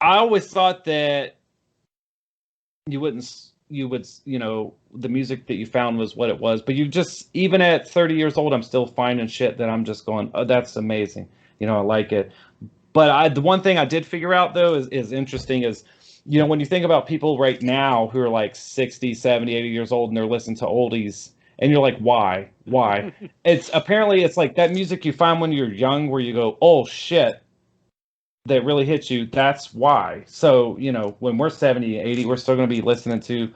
I always thought that you wouldn't, you would, you know, the music that you found was what it was. But you just, even at 30 years old, I'm still finding shit that I'm just going, oh, that's amazing. You know, I like it. But the one thing I did figure out though is interesting is, you know, when you think about people right now who are like 60, 70, 80 years old and they're listening to oldies and you're like, why? It's apparently it's like that music you find when you're young where you go, oh shit, that really hits you. That's why. So, you know, when we're 70, 80, we're still going to be listening to,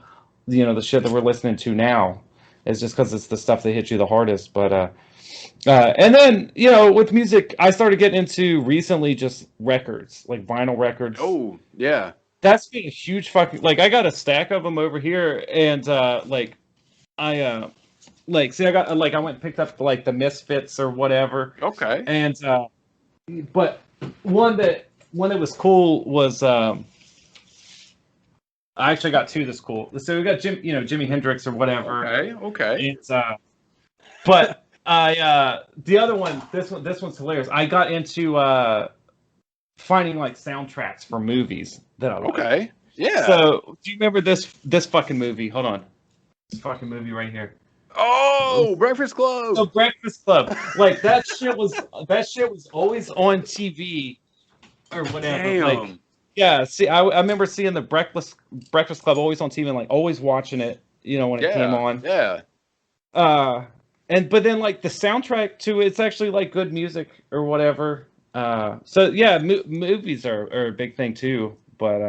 you know, the shit that we're listening to now. It's just because it's the stuff that hits you the hardest. And then, you know, with music, I started getting into recently just records, like vinyl records. Oh, yeah. That's been a huge fucking, like, I got a stack of them over here. And, I, like, see, I got, like, I went and picked up, like, the Misfits or whatever. Okay. And, but one that was cool was, I actually got two that's cool. So we got Jimi Hendrix or whatever. Okay. It's, but the other one, this one's hilarious. I got into finding like soundtracks for movies that I like. Okay. Yeah. So do you remember this fucking movie? Hold on. This fucking movie right here. Oh, Breakfast Club. So Breakfast Club. Like that shit was always on TV or whatever. Damn. Like, yeah, see, I remember seeing the Breakfast Club always on TV and like always watching it, you know, when it came on. Yeah. But then like the soundtrack to it's actually like good music or whatever. So yeah, movies are a big thing too. But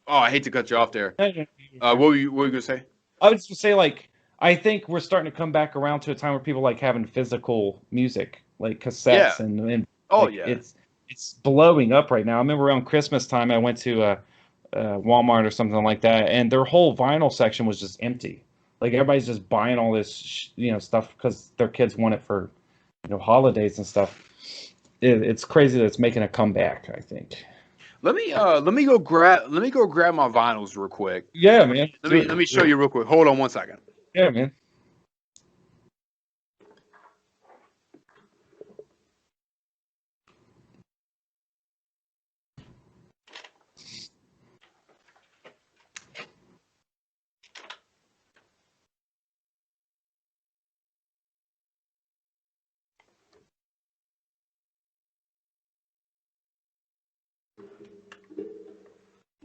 I hate to cut you off there. What were you gonna say? I was just gonna say like I think we're starting to come back around to a time where people like having physical music, like cassettes and like, yeah. It's blowing up right now. I remember around Christmas time, I went to Walmart or something like that, and their whole vinyl section was just empty. Like everybody's just buying all this, stuff because their kids want it for, holidays and stuff. It's crazy that it's making a comeback, I think. Let me go grab my vinyls real quick. Yeah, man. Let me show you real quick. Hold on one second. Yeah, man.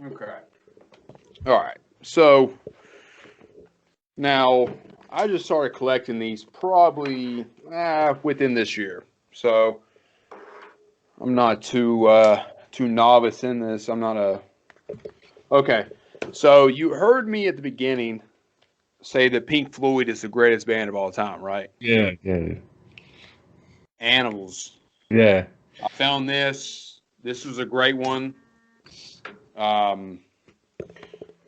Okay. All right. So now I just started collecting these probably within this year. So I'm not too novice in this. I'm not a. Okay. So you heard me at the beginning say that Pink Floyd is the greatest band of all time, right? Yeah. Animals. Yeah. I found this. This was a great one.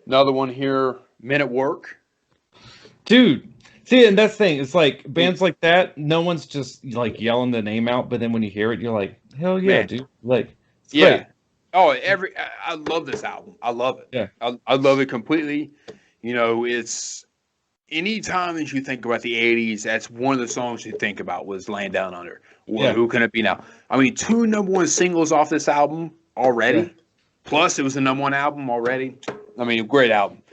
Another one here, Men at Work. Dude, see, and that's the thing. It's like bands like that, no one's just like yelling the name out, but then when you hear it, you're like, hell yeah, man. Dude. Like, it's great. Oh, I love this album. I love it. Yeah. I love it completely. It's anytime that you think about the 80s, that's one of the songs you think about was Laying Down Under. Well, Who Can It Be Now? I mean, 2 number 1 singles off this album already. Yeah. Plus, it was the number 1 album already. I mean, great album.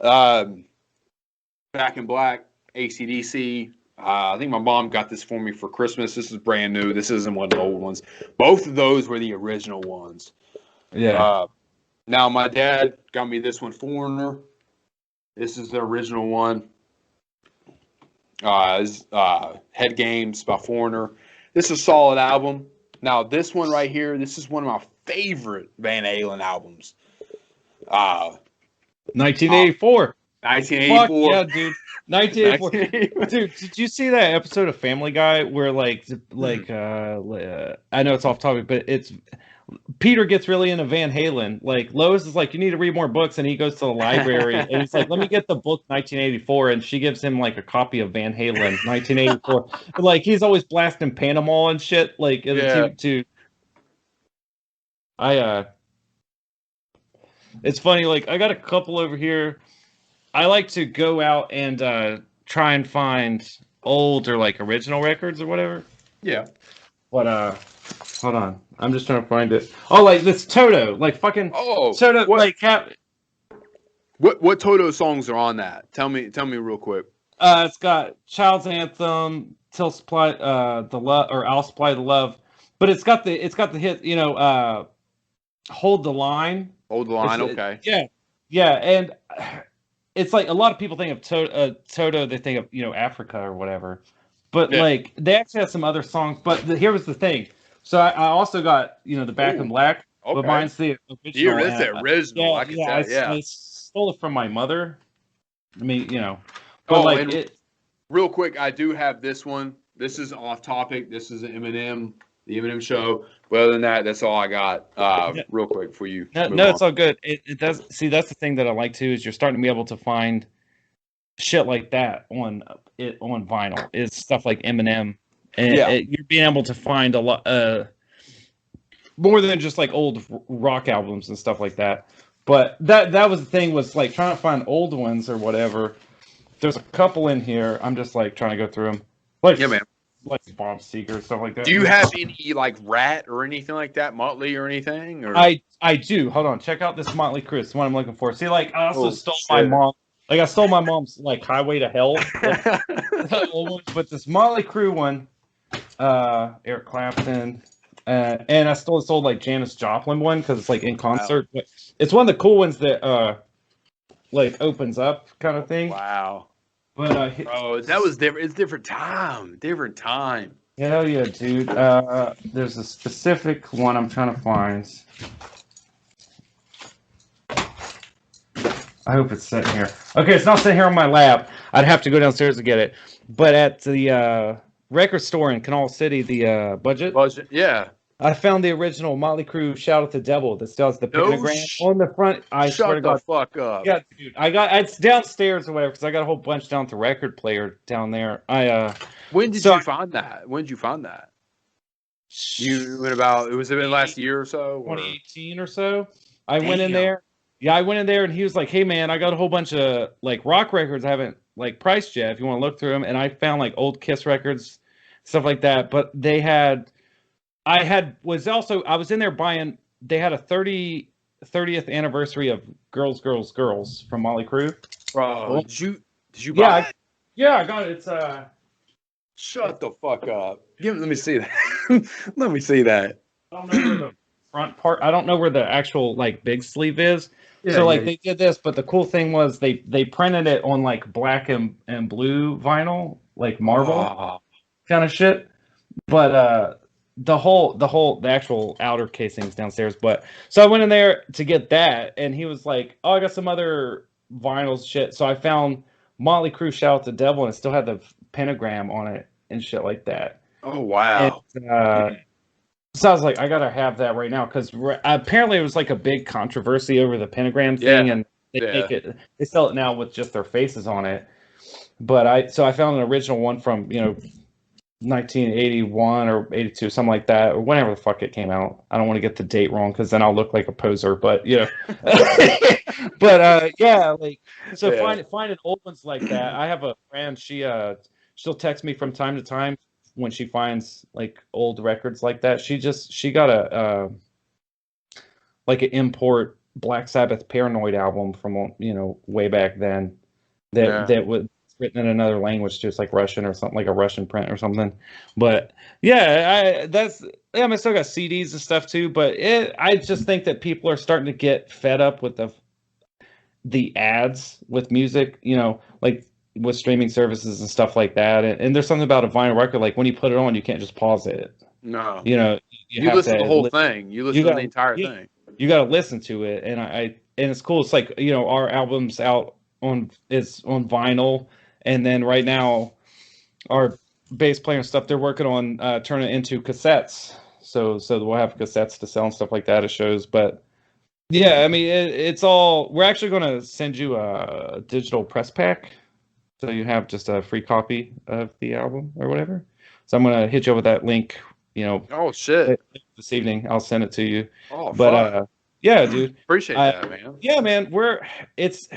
Back in Black, AC/DC. I think my mom got this for me for Christmas. This is brand new. This isn't one of the old ones. Both of those were the original ones. Yeah. Now, my dad got me this one, Foreigner. This is the original one. Head Games by Foreigner. This is a solid album. Now, this one right here, this is one of my favorite Van Halen albums. 1984. 1984. Fuck yeah, dude. 1984. Dude, did you see that episode of Family Guy where I know it's off topic, but it's Peter gets really into Van Halen. Like Lois is like, you need to read more books, and he goes to the library and he's like, let me get the book 1984, and she gives him like a copy of Van Halen 1984. But, like he's always blasting Panama and shit. Like it's funny. Like I got a couple over here. I like to go out and try and find old or like original records or whatever. Yeah. But Hold on, I'm just trying to find it. Oh, like this Toto, like fucking Oh, Toto, what like what Toto songs are on that? Tell me real quick. it's got Child's Anthem, Till Supply, the love, or I'll Supply the Love, but it's got the hit, Hold the Line. Hold the line, okay. Yeah, yeah, and it's like a lot of people think of Toto, they think of Africa or whatever, but Yeah. like they actually have some other songs. But here was the thing. So I also got the Back in Ooh, Black, but okay. mine's the Here original. it is, the And, original. I can tell. Yeah. I stole it from my mother. I mean, but Oh, like and it. real quick, I do have this one. This is off topic. This is Eminem, the Eminem show. But other than that, that's all I got. Real quick for you. No, it's all good. It does. See, that's the thing that I like too is you're starting to be able to find shit like that on vinyl. Is stuff like Eminem, and Yeah. you're being able to find a lot more than just like old rock albums and stuff like that. But that was the thing, was like trying to find old ones or whatever. There's a couple in here. I'm just like trying to go through them, like Yeah, man. like Bob Seger, stuff like that. Do you have any like Rat or anything like that, Motley or anything? Or I do. Hold on, check out this Motley Crue. It's the one I'm looking for. See, like I also stole my mom. Like I stole my mom's like Highway to Hell, like, old one, but this Motley Crue one, Eric Clapton, and I stole this old like Janis Joplin one because it's like in concert. Wow. But it's one of the cool ones that like opens up kind of thing. Wow. But bro, that was different. It's different time. Different time. Hell yeah, dude. There's a specific one I'm trying to find. I hope it's sitting here. Okay, it's not sitting here on my lap. I'd have to go downstairs to get it. But at the record store in Canal City, the Budget, yeah. I found the original Motley Crue "Shout at the Devil" that still has the pentagram on the front. I swear to God. Shut the fuck up. Yeah, dude. It's downstairs or whatever because I got a whole bunch down at the record player down there. When did you find that? When did you find that? You went about. It was in last year or so. 2018 or so. I went in there. Yeah, I went in there and he was like, "Hey man, I got a whole bunch of like rock records I haven't like priced yet. If you want to look through them." And I found like old Kiss records, stuff like that. But I was in there buying. They had a 30th anniversary of Girls, Girls, Girls from Motley Crue. Bro, did you buy it? Yeah, I got it. It's Shut the fuck up. Let me see that. Let me see that. I don't know where the front part. I don't know where the actual like big sleeve is. Yeah, so like they did this, but the cool thing was they printed it on like black and blue vinyl, like marble kind of shit. But the actual outer casing's downstairs. But so I went in there to get that, and he was like, "Oh, I got some other vinyls shit." So I found Motley Crue "Shout at the Devil," and it still had the pentagram on it and shit like that. Oh wow! And, so I was like, I gotta have that right now because apparently it was like a big controversy over the pentagram thing, and they sell it now with just their faces on it. But I found an original one from 1981 or 82, something like that, or whenever the fuck it came out. I don't want to get the date wrong because then I'll look like a poser. But but like finding old ones like that. I have a friend. She'll text me from time to time when she finds like old records like that. She got a like an import Black Sabbath Paranoid album from way back then that was written in another language, just like Russian or something, like a Russian print or something. But I still got CDs and stuff too. But I just think that people are starting to get fed up with the ads with music, like with streaming services and stuff like that. And there's something about a vinyl record, like when you put it on, you can't just pause it. No, you listen to the whole thing. You listen to the entire thing. You got to listen to it, and it's cool. It's like our album's out on vinyl. And then right now, our bass player and stuff, they're working on turning it into cassettes. So we'll have cassettes to sell and stuff like that at shows. But yeah, I mean, it's all. We're actually going to send you a digital press pack, so you have just a free copy of the album or whatever. So I'm going to hit you with that link. Oh shit! This evening, I'll send it to you. Oh, but yeah, dude, appreciate that, man. Yeah, man. It's